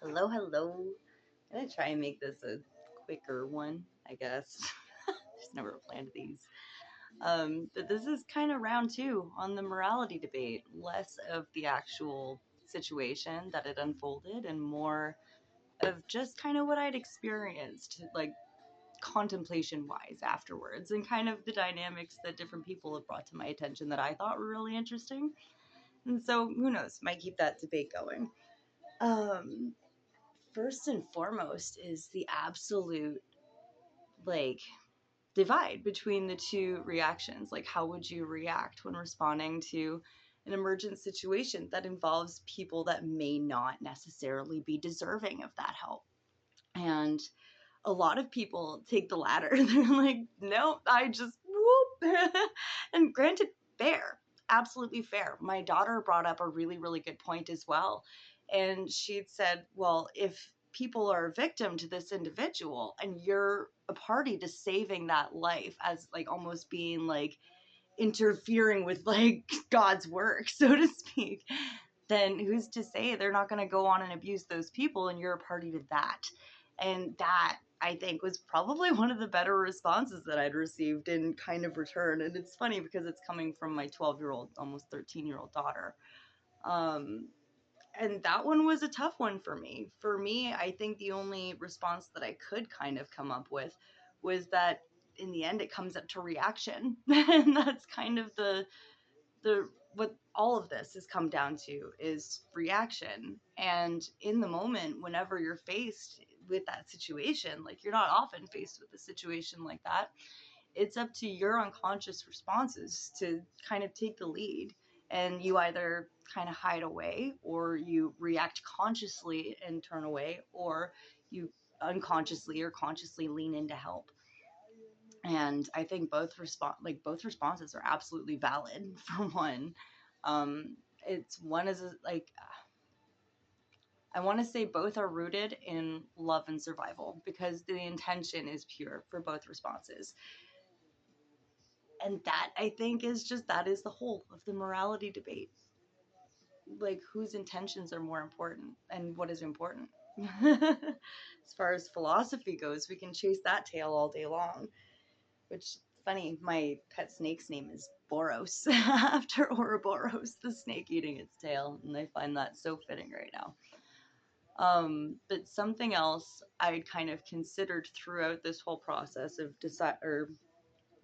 Hello, hello. I'm gonna try and make this a quicker one, I guess. Just never planned these. But this is kind of round two on the morality debate. Less of the actual situation that it unfolded and more of just kind of what I'd experienced, like contemplation wise afterwards, and kind of the dynamics that different people have brought to my attention that I thought were really interesting. And so, who knows, might keep that debate going. Um, First and foremost is the absolute like divide between the two reactions. Like, how would you react when responding to an emergent situation that involves people that may not necessarily be deserving of that help? And a lot of people take the latter. They're like, no, I just whoop. And granted, fair, absolutely fair. My daughter brought up a really, really good point as well. And she'd said, well, if people are a victim to this individual and you're a party to saving that life as like almost being like interfering with like God's work, so to speak, then who's to say they're not going to go on and abuse those people and you're a party to that? And that, I think, was probably one of the better responses that I'd received in kind of return. And it's funny because it's coming from my 12-year-old, almost 13-year-old daughter. Um, and that one was a tough one for me. For me, I think the only response that I could kind of come up with was that in the end it comes up to reaction. And that's kind of the what all of this has come down to is reaction. And in the moment, whenever you're faced with that situation, like you're not often faced with a situation like that, it's up to your unconscious responses to kind of take the lead. And you either kind of hide away or you react consciously and turn away, or you unconsciously or consciously lean in to help. And I think both responses are absolutely valid. For one, it's one is like I want to say both are rooted in love and survival because the intention is pure for both responses. And that, I think, is just that is the whole of the morality debate. Like, whose intentions are more important and what is important. As far as philosophy goes, we can chase that tail all day long. Which, funny, my pet snake's name is Boros, after Ouroboros, the snake eating its tail, and I find that so fitting right now. But something else I'd kind of considered throughout this whole process of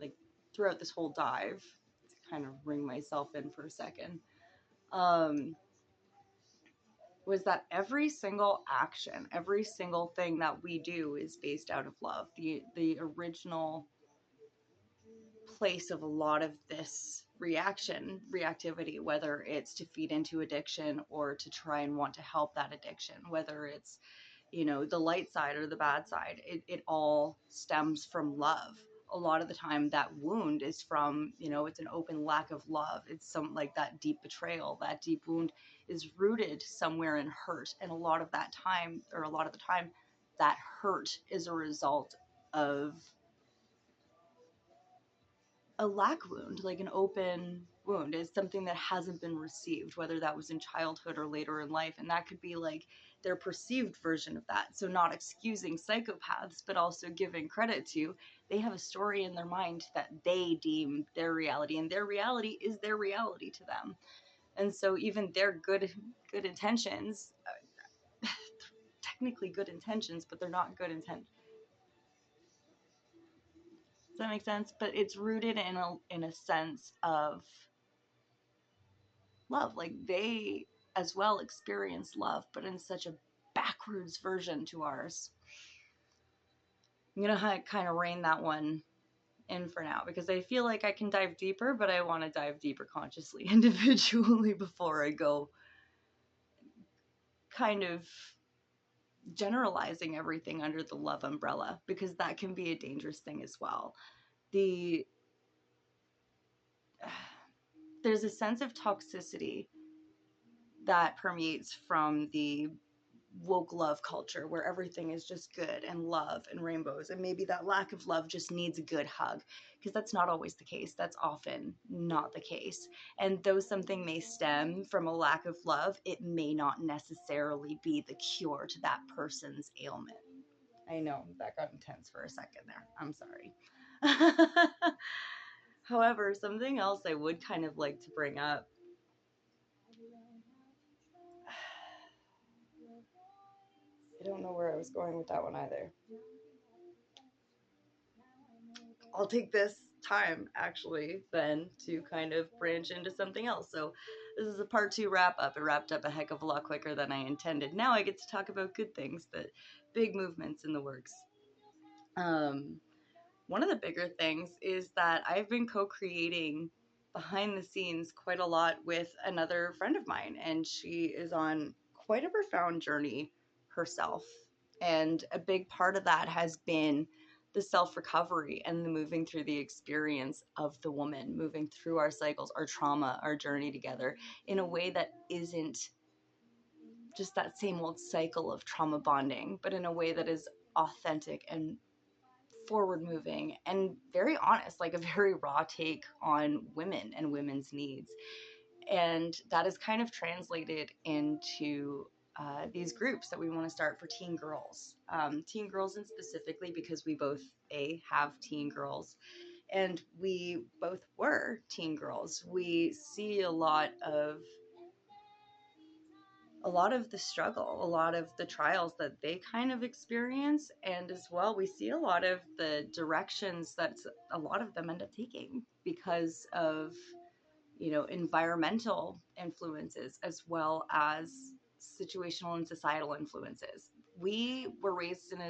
like throughout this whole dive, to kind of ring myself in for a second, um, was that every single action, every single thing that we do is based out of love. The original place of a lot of this reactivity, whether it's to feed into addiction or to try and want to help that addiction, whether it's, the light side or the bad side, it all stems from love. A lot of the time that wound is from, it's an open lack of love. It's some like that deep betrayal, that deep wound is rooted somewhere in hurt. And a lot of the time that hurt is a result of a lack wound, like an open wound, is something that hasn't been received, whether that was in childhood or later in life. And that could be like their perceived version of that. So, not excusing psychopaths, but also giving credit to they have a story in their mind that they deem their reality, and their reality is their reality to them. And so, even their good intentions, technically good intentions, but they're not good intentions. Does that make sense? But it's rooted in a sense of love. Like they as well experience love, but in such a backwards version to ours. I'm gonna kind of rein that one in for now because I feel like I can dive deeper, but I want to dive deeper consciously, individually, before I go kind of generalizing everything under the love umbrella, because that can be a dangerous thing as well. The There's a sense of toxicity that permeates from the woke love culture where everything is just good and love and rainbows, and maybe that lack of love just needs a good hug, because that's not always the case. That's often not the case. And though something may stem from a lack of love, it may not necessarily be the cure to that person's ailment. I know that got intense for a second there. I'm sorry. However, something else I would kind of like to bring up, I don't know where I was going with that one either. I'll take this time actually then to kind of branch into something else. So this is a part 2 wrap up. It wrapped up a heck of a lot quicker than I intended. Now I get to talk about good things, that big movements in the works. One of the bigger things is that I've been co-creating behind the scenes quite a lot with another friend of mine, and she is on quite a profound journey herself. And a big part of that has been the self recovery and the moving through the experience of the woman, moving through our cycles, our trauma, our journey together in a way that isn't just that same old cycle of trauma bonding, but in a way that is authentic and forward moving and very honest, like a very raw take on women and women's needs. And that is kind of translated into these groups that we want to start for teen girls. Teen girls, and specifically because we both have teen girls, and we both were teen girls. We see a lot of the struggle, a lot of the trials that they kind of experience. And as well, we see a lot of the directions that a lot of them end up taking because of, environmental influences as well as situational and societal influences. We were raised in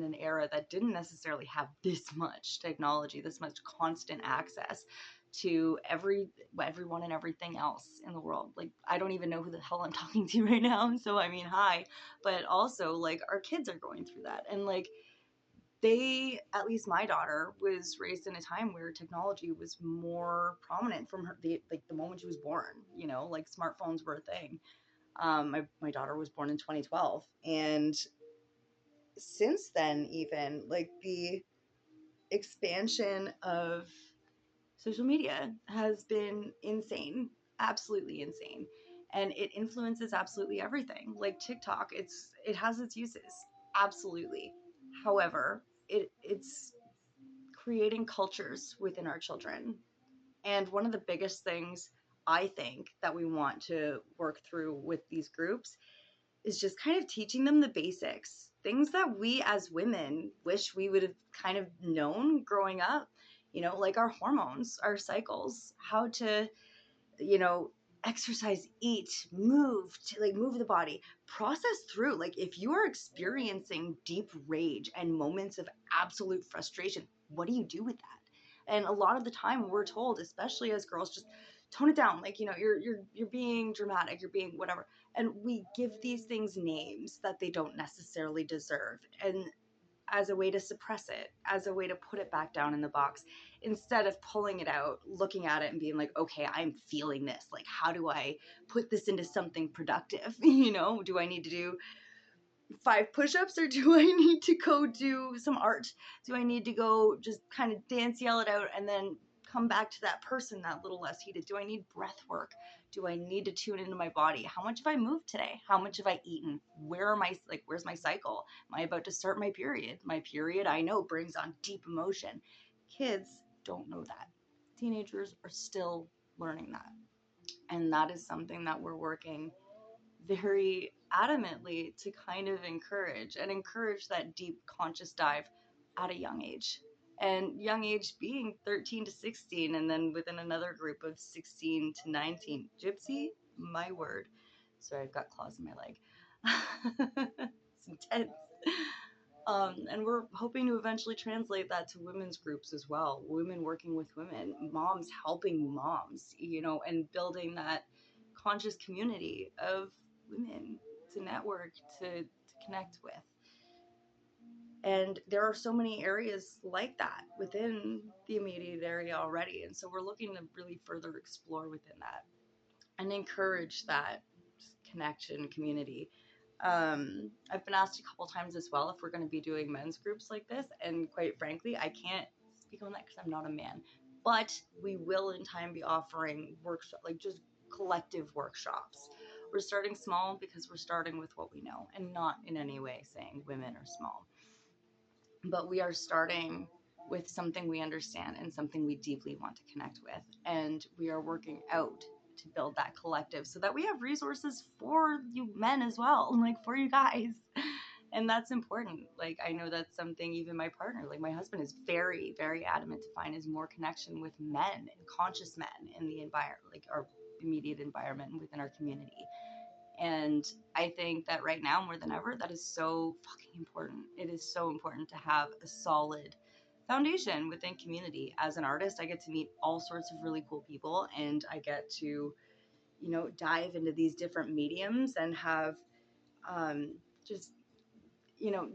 an era that didn't necessarily have this much technology, this much constant access to everyone and everything else in the world. Like, I don't even know who the hell I'm talking to right now. So I mean, hi, but also like our kids are going through that, and like they, at least my daughter, was raised in a time where technology was more prominent from the moment she was born. Like smartphones were a thing. My daughter was born in 2012, and since then, even like the expansion of social media has been insane, absolutely insane, and it influences absolutely everything. Like TikTok, it has its uses, absolutely. However, it's creating cultures within our children. And one of the biggest things I think that we want to work through with these groups is just kind of teaching them the basics, things that we as women wish we would have kind of known growing up, like our hormones, our cycles, how to, you know, exercise, eat, move, to like move the body, process through. Like if you are experiencing deep rage and moments of absolute frustration, what do you do with that? And a lot of the time we're told, especially as girls, just tone it down. Like, you're being dramatic, you're being whatever. And we give these things names that they don't necessarily deserve. And as a way to suppress it, as a way to put it back down in the box, instead of pulling it out, looking at it and being like, okay, I'm feeling this. Like, how do I put this into something productive? Do I need to do 5 push-ups, or do I need to go do some art? Do I need to go just kind of dance, yell it out, and then come back to that person that little less heated? Do I need breath work? Do I need to tune into my body? How much have I moved today? How much have I eaten? Where's my cycle? Am I about to start my period? My period, I know, brings on deep emotion. Kids don't know that. Teenagers are still learning that. And that is something that we're working very adamantly to kind of encourage that deep conscious dive at a young age. And young age being 13 to 16, and then within another group of 16 to 19. Gypsy, my word. Sorry, I've got claws in my leg. It's intense. And we're hoping to eventually translate that to women's groups as well. Women working with women, moms helping moms, and building that conscious community of women to network, to connect with. And there are so many areas like that within the immediate area already. And so we're looking to really further explore within that and encourage that connection community. I've been asked a couple times as well if we're going to be doing men's groups like this, and quite frankly, I can't speak on that because I'm not a man. But we will in time be offering workshop, like just collective workshops. We're starting small because we're starting with what we know, and not in any way saying women are small. But we are starting with something we understand and something we deeply want to connect with, and we are working out to build that collective so that we have resources for you men as well, like for you guys. And that's important. Like, I know that's something even my partner, like my husband, is very, very adamant to find, is more connection with men and conscious men in the environment, like our immediate environment and within our community. And I think that right now more than ever, that is so fucking important. It is so important to have a solid foundation within community. As an artist, I get to meet all sorts of really cool people, and I get to, dive into these different mediums and have just, you know,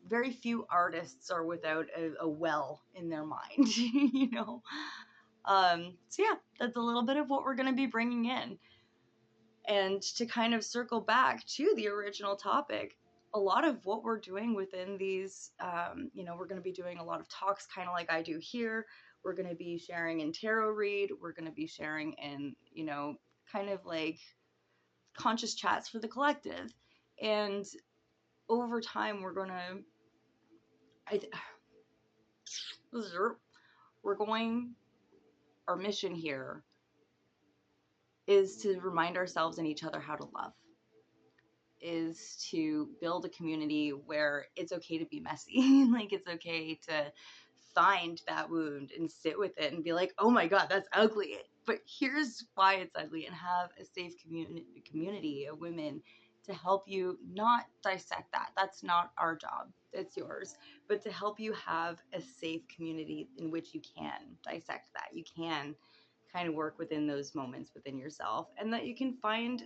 very few artists are without a well in their mind, So yeah, that's a little bit of what we're going to be bringing in. And to kind of circle back to the original topic, a lot of what we're doing within these, we're going to be doing a lot of talks, kind of like I do here. We're going to be sharing in tarot read. We're going to be sharing in, kind of like conscious chats for the collective. And over time, we're going to, our mission here is to remind ourselves and each other how to love, is to build a community where it's okay to be messy. Like, it's okay to find that wound and sit with it and be like, oh my God, that's ugly, but here's why it's ugly, and have a safe community of women to help you not dissect that. That's not our job. It's yours. But to help you have a safe community in which you can dissect that. You can kind of work within those moments within yourself, and that you can find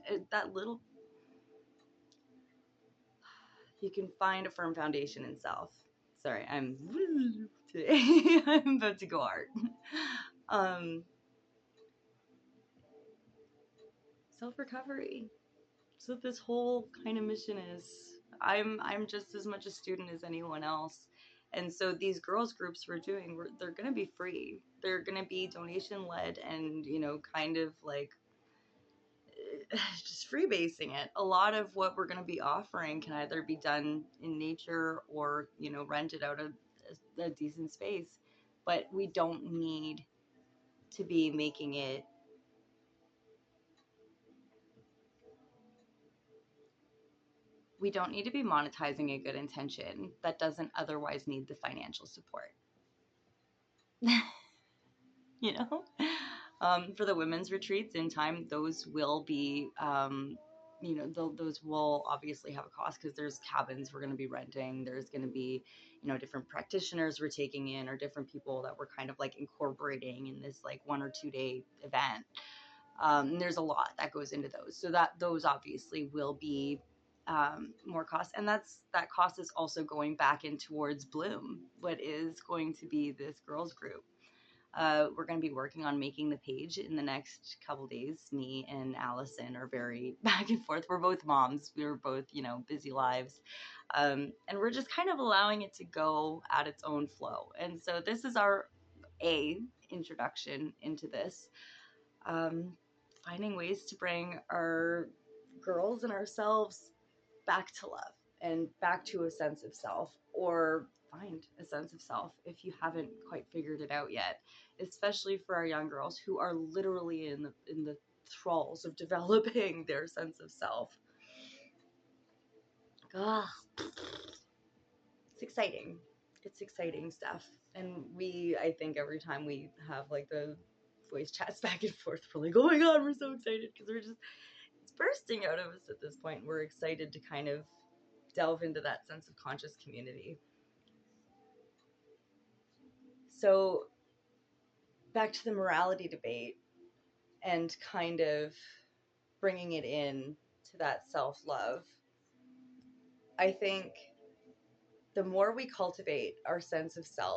you can find a firm foundation in self. Sorry, I'm today. I'm about to go art. Self-recovery. So this whole kind of mission is, I'm just as much a student as anyone else. And so these girls groups we're doing, they're going to be free. They're going to be donation led, and, kind of like just freebasing it. A lot of what we're going to be offering can either be done in nature or, rented out a decent space. But we don't need to be making it, we don't need to be monetizing a good intention that doesn't otherwise need the financial support. you know for the women's retreats in time, those will be those will obviously have a cost, because there's cabins we're going to be renting, there's going to be different practitioners we're taking in, or different people that we're kind of like incorporating in this like 1 or 2 day event. And there's a lot that goes into those, so that those obviously will be more cost, and that cost is also going back in towards Bloom, what is going to be this girls group. We're going to be working on making the page in the next couple days. Me and Allison are very back and forth. We're both moms. We were both, busy lives. And we're just kind of allowing it to go at its own flow. And so this is our introduction into this. Finding ways to bring our girls and ourselves back to love and back to a sense of self, or find a sense of self if you haven't quite figured it out yet, especially for our young girls who are literally in the thralls of developing their sense of self. Ah, it's exciting. It's exciting stuff. And I think every time we have like the voice chats back and forth, we're like, oh my God, we're so excited, because it's bursting out of us at this point. We're excited to kind of delve into that sense of conscious community. So back to the morality debate, and kind of bringing it in to that self-love. I think the more we cultivate our sense of self,